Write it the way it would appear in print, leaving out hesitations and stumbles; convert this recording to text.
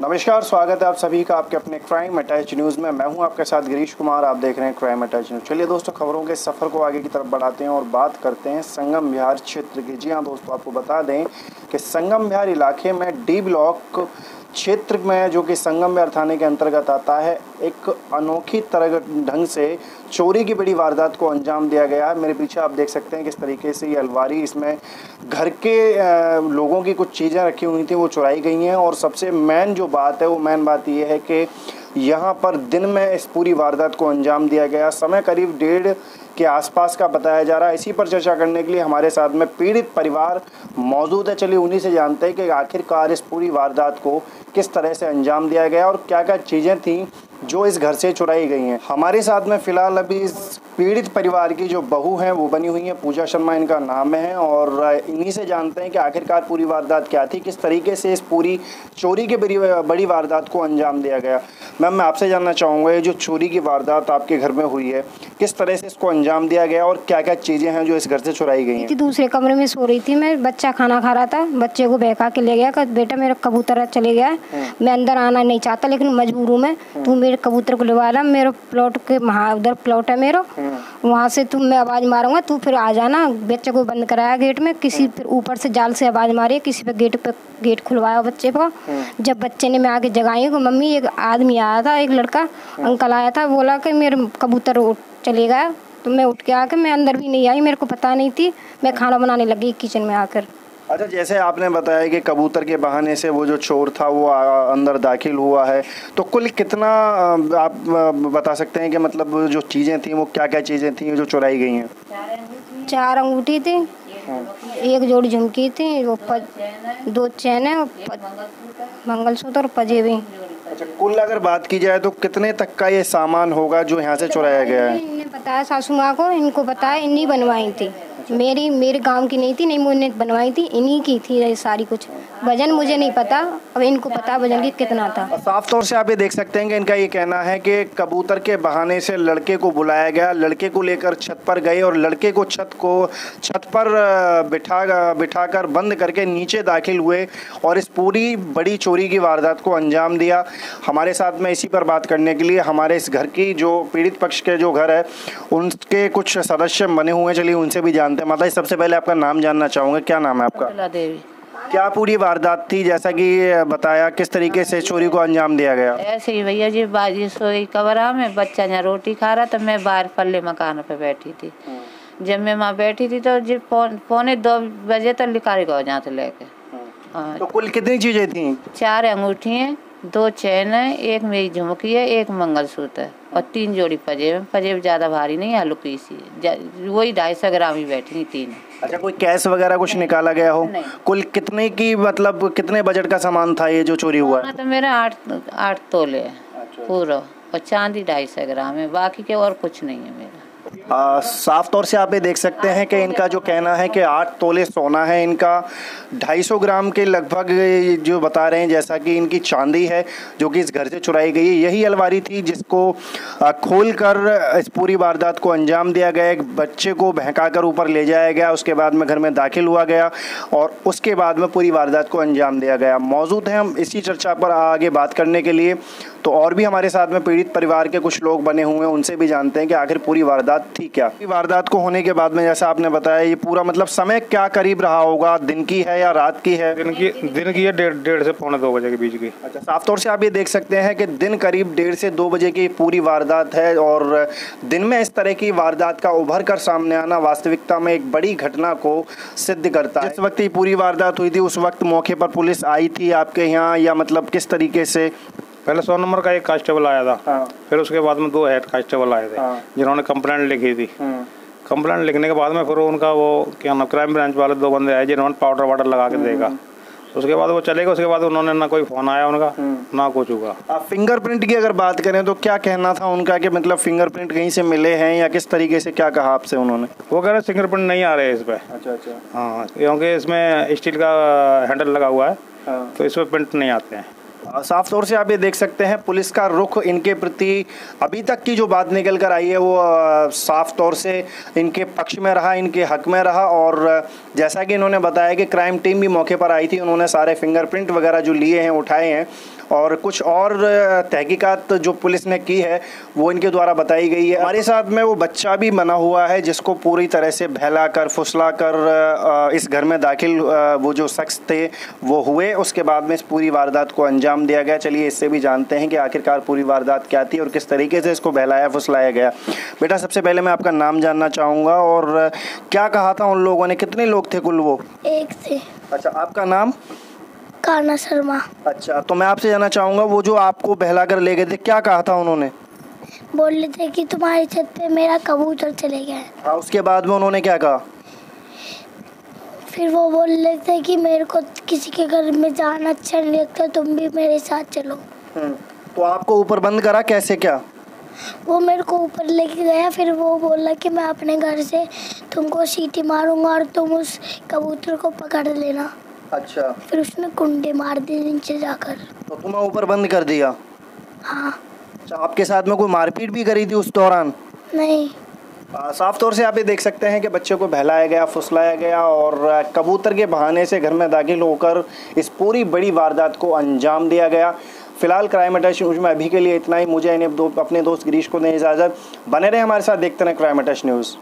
नमस्कार, स्वागत है आप सभी का आपके अपने क्राइम अटैच न्यूज़ में। मैं हूं आपके साथ गिरीश कुमार, आप देख रहे हैं क्राइम अटैच न्यूज़। चलिए दोस्तों, खबरों के सफ़र को आगे की तरफ बढ़ाते हैं और बात करते हैं संगम विहार क्षेत्र की। जी हां दोस्तों, आपको बता दें कि संगम विहार इलाके में डी ब्लॉक क्षेत्र में, जो कि संगम विहार थाने के अंतर्गत आता है, एक अनोखी तरह ढंग से चोरी की बड़ी वारदात को अंजाम दिया गया है। मेरे पीछे आप देख सकते हैं किस तरीके से ये अलमारी, इसमें घर के लोगों की कुछ चीज़ें रखी हुई थी, वो चुराई गई हैं। और सबसे मेन जो बात है, वो मेन बात ये है कि यहाँ पर दिन में इस पूरी वारदात को अंजाम दिया गया। समय करीब 1:30 के आसपास का बताया जा रहा है। इसी पर चर्चा करने के लिए हमारे साथ में पीड़ित परिवार मौजूद है। चलिए उन्हीं से जानते हैं कि आखिरकार इस पूरी वारदात को किस तरह से अंजाम दिया गया और क्या क्या चीज़ें थीं जो इस घर से चुराई गई हैं। हमारे साथ में फ़िलहाल अभी इस पीड़ित परिवार की जो बहू हैं वो बनी हुई हैं, पूजा शर्मा इनका नाम है, और इन्हीं से जानते हैं कि आखिरकार पूरी वारदात क्या थी, किस तरीके से इस पूरी चोरी की बड़ी वारदात को अंजाम दिया गया। मैम, मैं आपसे जानना चाहूँगा, ये जो चोरी की वारदात आपके घर में हुई है, किस तरह से इसको अंजाम दिया गया और क्या क्या चीज़ें हैं जो इस घर से चुराई गई हैं? दूसरे कमरे में सो रही थी मैं, बच्चा खाना खा रहा था, बच्चे को बहका के ले गया कि बेटा मेरा कबूतर चले गया, मैं अंदर आना नहीं चाहता लेकिन मजबूर हूँ मैं, तू मेरे कबूतर को लगा ला, मेरे प्लॉट के उधर प्लॉट है मेरा, वहाँ से तुम मैं आवाज़ मारूंगा, तू फिर आ जाना। बच्चे को बंद कराया गेट में, किसी फिर ऊपर से जाल से आवाज़ मारी, किसी पे गेट खुलवाया बच्चे को। जब बच्चे ने मैं आके जगाई को, मम्मी एक आदमी आया था, एक लड़का अंकल आया था, बोला कि मेरे कबूतर चले गया। तो मैं उठ के आके, मैं अंदर भी नहीं आई, मेरे को पता नहीं थी, मैं खाना बनाने लगी किचन में आकर। अच्छा, जैसे आपने बताया कि कबूतर के बहाने से वो जो चोर था वो अंदर दाखिल हुआ है, तो कुल कितना आप बता सकते हैं कि मतलब जो चीज़ें थी वो क्या क्या चीज़ें थी जो चुराई गई हैं? 4 अंगूठी थी, एक जोड़ी झुमकी थी, वो 2 चैन है, मंगलसूत्र और पजेबी। अच्छा, कुल अगर बात की जाए तो कितने तक का ये सामान होगा जो यहाँ से चुराया गया है? इन्हें बताया सासू माँ को, इनको बताया, इन्हीं बनवाई थी, मेरे गांव की नहीं थी, नहीं मुझे बनवाई थी, इन्हीं की थी ये सारी। कुछ वजन मुझे नहीं पता, अब इनको पता वजन की कितना था। साफ तौर से आप ये देख सकते हैं कि इनका ये कहना है कि कबूतर के बहाने से लड़के को बुलाया गया, लड़के को लेकर छत पर गए और लड़के को छत पर बिठाकर बंद करके नीचे दाखिल हुए और इस पूरी बड़ी चोरी की वारदात को अंजाम दिया। हमारे साथ में इसी पर बात करने के लिए हमारे इस घर की, जो पीड़ित पक्ष के जो घर है, उनके कुछ सदस्य बने हुए हैं। चलिए उनसे भी जानते हैं। माता जी, सबसे पहले आपका नाम जानना चाहूँगा, क्या नाम है आपका? देवी। क्या पूरी वारदात थी, जैसा कि बताया, किस तरीके से चोरी को अंजाम दिया गया? ऐसे ही भैया जी, बाजी सोई कमरा में, बच्चा यहाँ रोटी खा रहा था, मैं बाहर पल्ले मकान पे बैठी थी। जब मैं वहाँ बैठी थी तो जी 1:45 बजे तक लिखारी गौ जहाँ से लेके। तो कुल कितनी चीजें थी? 4 अंगूठी हैं, 2 चैन है, एक मेरी झुमकी है, एक मंगलसूत्र है और 3 जोड़ी पजेब ज्यादा भारी नहीं, हल्की सी, वही 250 ग्राम ही बैठी 3। अच्छा, कोई कैश वगैरह कुछ निकाला गया हो? कुल कितने की, मतलब कितने बजट का सामान था ये जो चोरी हुआ है? तो मेरा 8 तोले है पूरा, और चांदी 250 ग्राम है, बाकी के और कुछ नहीं है मेरा। साफ तौर से आप ये देख सकते हैं कि इनका जो कहना है कि 8 तोले सोना है, इनका 250 ग्राम के लगभग जो बता रहे हैं, जैसा कि इनकी चांदी है जो कि इस घर से चुराई गई है। यही अलमारी थी जिसको खोलकर इस पूरी वारदात को अंजाम दिया गया। एक बच्चे को बहकाकर ऊपर ले जाया गया, उसके बाद में घर में दाखिल हुआ गया और उसके बाद में पूरी वारदात को अंजाम दिया गया। मौजूद हैं हम इसी चर्चा पर आगे बात करने के लिए, तो और भी हमारे साथ में पीड़ित परिवार के कुछ लोग बने हुए हैं, उनसे भी जानते हैं कि आखिर पूरी वारदात थी क्या। वारदात को होने के बाद में, जैसा आपने बताया, ये पूरा मतलब समय क्या करीब रहा होगा, दिन की है या रात की है? दिन की है, 1:30 से 1:45 बजे के बीच की। अच्छा, साफ तौर से आप ये देख सकते हैं कि दिन करीब 1:30 से 2 बजे की पूरी वारदात है और दिन में इस तरह की वारदात का उभर कर सामने आना वास्तविकता में एक बड़ी घटना को सिद्ध करता है। जिस वक्त ये पूरी वारदात हुई थी उस वक्त मौके पर पुलिस आई थी आपके यहाँ, या मतलब किस तरीके से? पहले 100 नंबर का एक कांस्टेबल आया था, फिर उसके बाद में 2 हेड कांस्टेबल आए थे जिन्होंने कंप्लेंट लिखी थी। कंप्लेंट लिखने के बाद में फिर उनका वो क्या नाम, क्राइम ब्रांच वाले 2 बंदे आए जिन्होंने पाउडर वाटर लगा के देखा। उसके बाद वो चले गए। उसके बाद उन्होंने ना कोई फोन आया उनका, ना कुछ हुआ। फिंगरप्रिंट की अगर बात करें तो क्या कहना था उनका कि मतलब फिंगरप्रिंट कहीं से मिले हैं या किस तरीके से, क्या कहा आपसे उन्होंने? वो कह रहे फिंगरप्रिंट नहीं आ रहे इस पे। अच्छा। हाँ, क्योंकि इसमें स्टील का हैंडल लगा हुआ है, तो इसमें प्रिंट नहीं आते हैं। साफ तौर से आप ये देख सकते हैं पुलिस का रुख इनके प्रति अभी तक की जो बात निकल कर आई है वो साफ तौर से इनके पक्ष में रहा, इनके हक में रहा। और जैसा कि इन्होंने बताया कि क्राइम टीम भी मौके पर आई थी, उन्होंने सारे फिंगरप्रिंट वगैरह जो लिए हैं उठाए हैं और कुछ और तहकीकात जो पुलिस ने की है वो इनके द्वारा बताई गई है। हमारे साथ में वो बच्चा भी बना हुआ है जिसको पूरी तरह से बहला कर फुसला कर इस घर में दाखिल वो जो शख्स थे वो हुए, उसके बाद में इस पूरी वारदात को अंजाम दिया गया। चलिए इससे भी जानते हैं कि आखिरकार पूरी वारदात क्या थी और किस तरीके से इसको बहलाया फुसलाया गया। बेटा सबसे पहले मैं आपका नाम जानना चाहूँगा और क्या कहा था उन लोगों ने, कितने लोग थे कुल वो? एक थे। अच्छा, आपका नाम? कान्हा शर्मा। अच्छा, तो मैं आपसे जानना चाहूँगा वो जो आपको बहला कर ले गए थे क्या कहा था उन्होंने? बोल रहे थे कि तुम्हारी छत पे मेरा कबूतर चले गया है। हाँ, उसके बाद में उन्होंने क्या कहा? फिर वो बोल रहे थे कि मेरे को किसी के घर में जाना अच्छा नहीं लगता, तुम भी मेरे साथ चलो। तो आपको ऊपर बंद करा कैसे क्या? वो मेरे को ऊपर लेके गया, फिर वो बोला कि मैं अपने घर से तुमको सीटी मारूंगा और तुम उस कबूतर को पकड़ लेना। अच्छा, फिर उसने कुंडे मार दिए नीचे जाकर। तो तुम्हें ऊपर बंद कर दिया? हाँ। अच्छा, आपके साथ में कोई मारपीट भी करी थी उस दौरान? नहीं। साफ तौर से आप ये देख सकते हैं कि बच्चे को बहलाया गया, फुसलाया गया और कबूतर के बहाने से घर में दाखिल होकर इस पूरी बड़ी वारदात को अंजाम दिया गया। फिलहाल क्राइम अटैच न्यूज़ में अभी के लिए इतना ही। मुझे अपने दोस्त गिरीश को दें इजाज़त। बने रहे हमारे साथ, देखते रहें क्राइम अटैच न्यूज़।